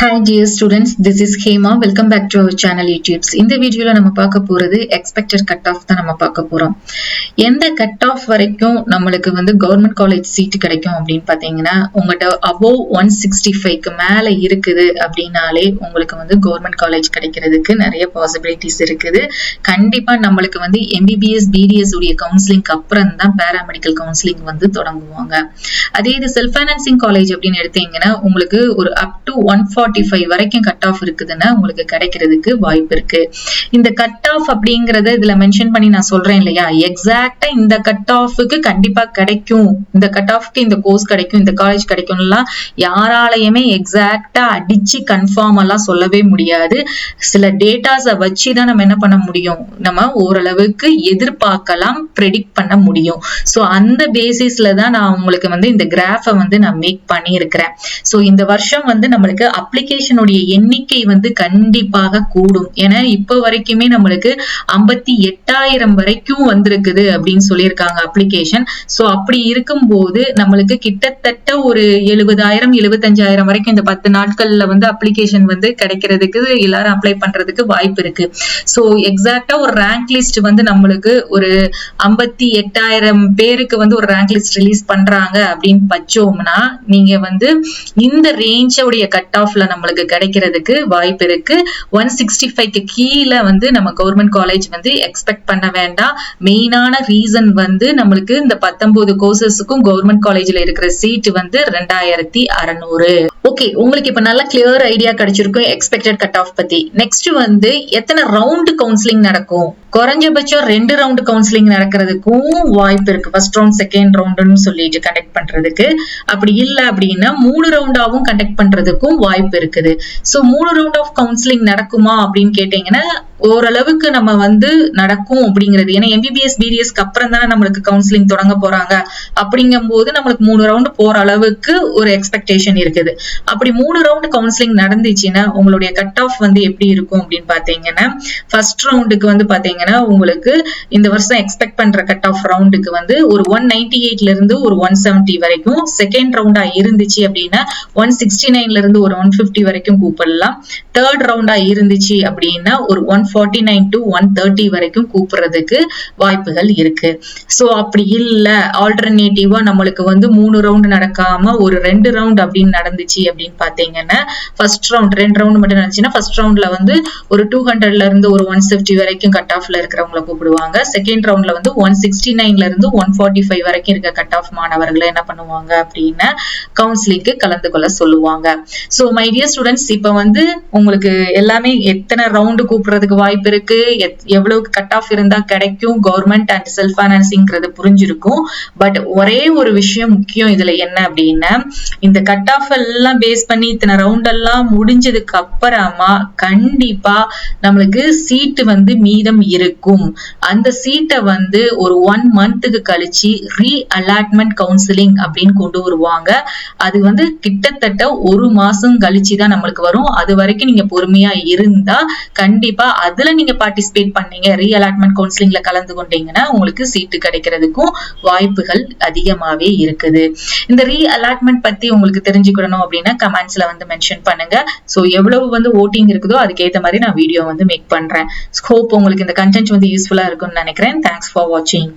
Hi dear students, this is Hema. Welcome back to our channel utipz. இந்த வீடியோல நம்ம பார்க்க போறது expected cutoff தான் நம்ம பார்க்க போறோம். எந்த cutoff வரைக்கும் நம்மளுக்கு கவர்மெண்ட் காலேஜ் சீட் கிடைக்கும் அப்படின்னு பாத்தீங்கன்னா உங்கள்ட்ட above 165க்கு மேல இருக்குது அப்படினாலே உங்களுக்கு கவர்மெண்ட் காலேஜ் கிடைக்கிறதுக்கு நிறைய பாசிபிலிட்டிஸ் இருக்குது. கண்டிப்பா நம்மளுக்கு MBBS BDS உடைய கவுன்சிலிங்க்கு அப்புறம் தான் paramedical counselling தொடங்குவாங்க. அதே இது செல்ஃப் ஃபைனான்சிங் காலேஜ் அப்படின்னு எடுத்தீங்கன்னா உங்களுக்கு ஒரு up to 145 வரைக்கும் கட் ஆஃப் இருக்குதுன்னா உங்களுக்கு கிடைக்கிறதுக்கு வாய்ப்பு இருக்கு. இந்த கட் ஆஃப் அப்படிங்கறத இதுல மென்ஷன் பண்ணி நான் சொல்றேன் இல்லையா, எக்ஸாக்டா இந்த கட் ஆஃப்க்கு கண்டிப்பா கிடைக்கும், இந்த கட் ஆஃப்க்கு இந்த கோர்ஸ் கிடைக்கும், இந்த காலேஜ் கிடைக்கும்லாம் யாராலையுமே எக்ஸாக்டா அடிச்சு கன்ஃபார்ம் எல்லாம் சொல்லவே முடியாது. சில டேட்டாஸை வச்சுதான் நம்ம என்ன பண்ண முடியும், நம்ம ஓரளவுக்கு எதிர்பார்க்கலாம், ப்ரெடிக்ட் பண்ண முடியும். சோ அந்த பேசிஸ்ல தான் நான் உங்களுக்கு இந்த கிராஃபை நான் மேக் பண்ணி இருக்கிறேன். சோ இந்த வருஷம் நம்மளுக்கு அப்ளிகேஷனுடைய எண்ணிக்கை கண்டிப்பாக கூடும். ஏன்னா இப்ப வரைக்குமே நம்மளுக்கு 58,000 வரைக்கும் வந்திருக்குது அப்படின்னு சொல்லியிருக்காங்க அப்ளிகேஷன். சோ அப்படி இருக்கும்போது நம்மளுக்கு கிட்டத்தட்ட ஒரு 70,000 75,000 வரைக்கும் இந்த 10 நாட்கள்ல அப்ளிகேஷன் கிடைக்கிறதுக்கு எல்லாரும் அப்ளை பண்றதுக்கு வாய்ப்பு இருக்கு. சோ எக்ஸாக்டா ஒரு ரேங்க் லிஸ்ட் நம்மளுக்கு ஒரு 58,000 பேருக்கு ஒரு ரேங்க் லிஸ்ட் ரிலீஸ் பண்றாங்க அப்படின்னு பச்சோம்னா நீங்க இந்த ரேஞ்சோடைய கட் ஆஃப்ல நம்மளுக்கு கிடைக்கிறதுக்கு வாய்ப்பு இருக்கு. 165க்கு கீழே நம்ம கவர்மெண்ட் காலேஜ் எக்ஸ்பெக்ட் பண்ண வேண்டாம். மெயினான ரீசன் நம்மளுக்கு இந்த 19 கோர்சஸுக்கும் கவர்மெண்ட் காலேஜ்ல இருக்கிற சீட் 2600. ஓகே, உங்களுக்கு இப்ப நல்ல கிளியர் ஐடியா கிடைச்சிருக்கும் எக்ஸ்பெக்டட் கட் ஆஃப் பத்தி. நெக்ஸ்ட் எத்தனை ரவுண்ட் கவுன்சிலிங் நடக்கும், குறைஞ்சபட்சம் 2 ரவுண்ட் கவுன்சிலிங் நடக்கிறதுக்கும் வாய்ப்பு இருக்கு. ஃபர்ஸ்ட் ரவுண்ட் செகண்ட் ரவுண்ட்னு சொல்லிட்டு கண்டக்ட் பண்றதுக்கு. அப்படி இல்ல அப்படின்னா 3 ரவுண்டாவும் கண்டக்ட் பண்றதுக்கும் வாய்ப்பு இருக்குது. சோ 3 ரவுண்ட் ஆஃப் கவுன்சிலிங் நடக்குமா அப்படின்னு கேட்டீங்கன்னா ஓரளவுக்கு நம்ம நடக்கும் அப்படிங்கிறது. ஏன்னா MBBS BDSக்கு அப்புறம் தானே நம்மளுக்கு கவுன்சிலிங் தொடங்க போறாங்க. அப்படிங்கும் போது நம்மளுக்கு 3 ரவுண்ட் போற அளவுக்கு ஒரு எக்ஸ்பெக்டேஷன் இருக்குது. அப்படி 3 ரவுண்ட் கவுன்சிலிங் நடந்துச்சுன்னா உங்களுடைய கட் ஆஃப் எப்படி இருக்கும் அப்படின்னு பாத்தீங்கன்னா, ஃபர்ஸ்ட் ரவுண்டுக்கு பாத்தீங்கன்னா உங்களுக்கு இந்த வருஷம் எக்ஸ்பெக்ட் பண்ற கட் ஆஃப் ரவுண்டுக்கு ஒரு 198ல இருந்து ஒரு 170 வரைக்கும். செகண்ட் ரவுண்டா இருந்துச்சு அப்படின்னா 169ல இருந்து ஒரு 150 வரைக்கும் கூப்பிடலாம். தேர்ட் ரவுண்டா இருந்துச்சு அப்படின்னா ஒரு 149 to 130 வரைக்கும் கூப்பிடுறதுக்கு வாய்ப்புகள் இருக்கு. சோ அப்படி இல்ல ஆல்டர்னேட்டிவா நம்மளுக்கு 3 ரவுண்ட் நடக்காம ஒரு 2 ரவுண்ட் அப்படின்னு நடந்துச்சு அப்படின்னு பாத்தீங்கன்னா, ஃபர்ஸ்ட் ரவுண்ட் 2 ரவுண்ட் மட்டும் நடந்துச்சுன்னா ஃபர்ஸ்ட் ரவுண்ட்ல ஒரு 200ல இருந்து ஒரு 150 வரைக்கும் கட் ஆஃப்ல இருக்கிறவங்களை கூப்பிடுவாங்க. செகண்ட் ரவுண்ட்ல 169ல இருந்து 145 வரைக்கும் இருக்க கட் ஆஃப் மாணவர்களை என்ன பண்ணுவாங்க அப்படின்னா கவுன்சிலிங்க்கு கலந்து கொள்ள சொல்லுவாங்க. சோ மை டியர் ஸ்டூடெண்ட்ஸ், இப்ப உங்களுக்கு எல்லாமே எத்தனை ரவுண்டு கூப்பிடுறதுக்கு வாய்ப்பு இருக்கு, எவ்வளவு கட் ஆஃப் இருந்தா கிடைக்கும், கவர்மெண்ட் அண்ட் செல்ஃப் ஃபைனான்சிங்கிறது புரிஞ்சிருக்கும். பட் ஒரே ஒரு விஷயம் முக்கியம் இதுல என்ன அப்படின்னா, இந்த கட் ஆஃப் எல்லாம் பேஸ் பண்ணி இத்தனை ரவுண்ட் எல்லாம் முடிஞ்சதுக்கு அப்புறமா கண்டிப்பா நம்மளுக்கு சீட்டு மீதம் இருக்கும். அந்த சீட்டை ஒரு 1 மந்த்துக்கு கழிச்சு ரீ அலாட்மெண்ட் கவுன்சிலிங் அப்படின்னு கொண்டு வருவாங்க. அது கிட்டத்தட்ட 1 மாசம் கழிச்சுதான் நம்மளுக்கு வரும். அது வரைக்கும் நீங்க பொறுமையா இருந்தா கண்டிப்பா அதுல நீங்க பார்ட்டிசிபேட் பண்ணீங்க, ரீ அலாட்மெண்ட் கவுன்சிலிங்ல கலந்து கொண்டீங்கன்னா உங்களுக்கு சீட்டு கிடைக்கிறதுக்கும் வாய்ப்புகள் அதிகமாவே இருக்குது. இந்த ரீ அலாட்மெண்ட் பத்தி உங்களுக்கு தெரிஞ்சுக்கணும் அப்படின்னா கமெண்ட்ஸ்ல மென்ஷன் பண்ணுங்க. சோ எவ்வளவு ஓட்டிங் இருக்குதோ அதுக்கேற்ற மாதிரி நான் வீடியோ மேக் பண்றேன். ஹோப் உங்களுக்கு இந்த கண்டென்ட் யூஸ்ஃபுல்லா இருக்கும்னு நினைக்கிறேன். தேங்க்ஸ் ஃபார் வாட்சிங்.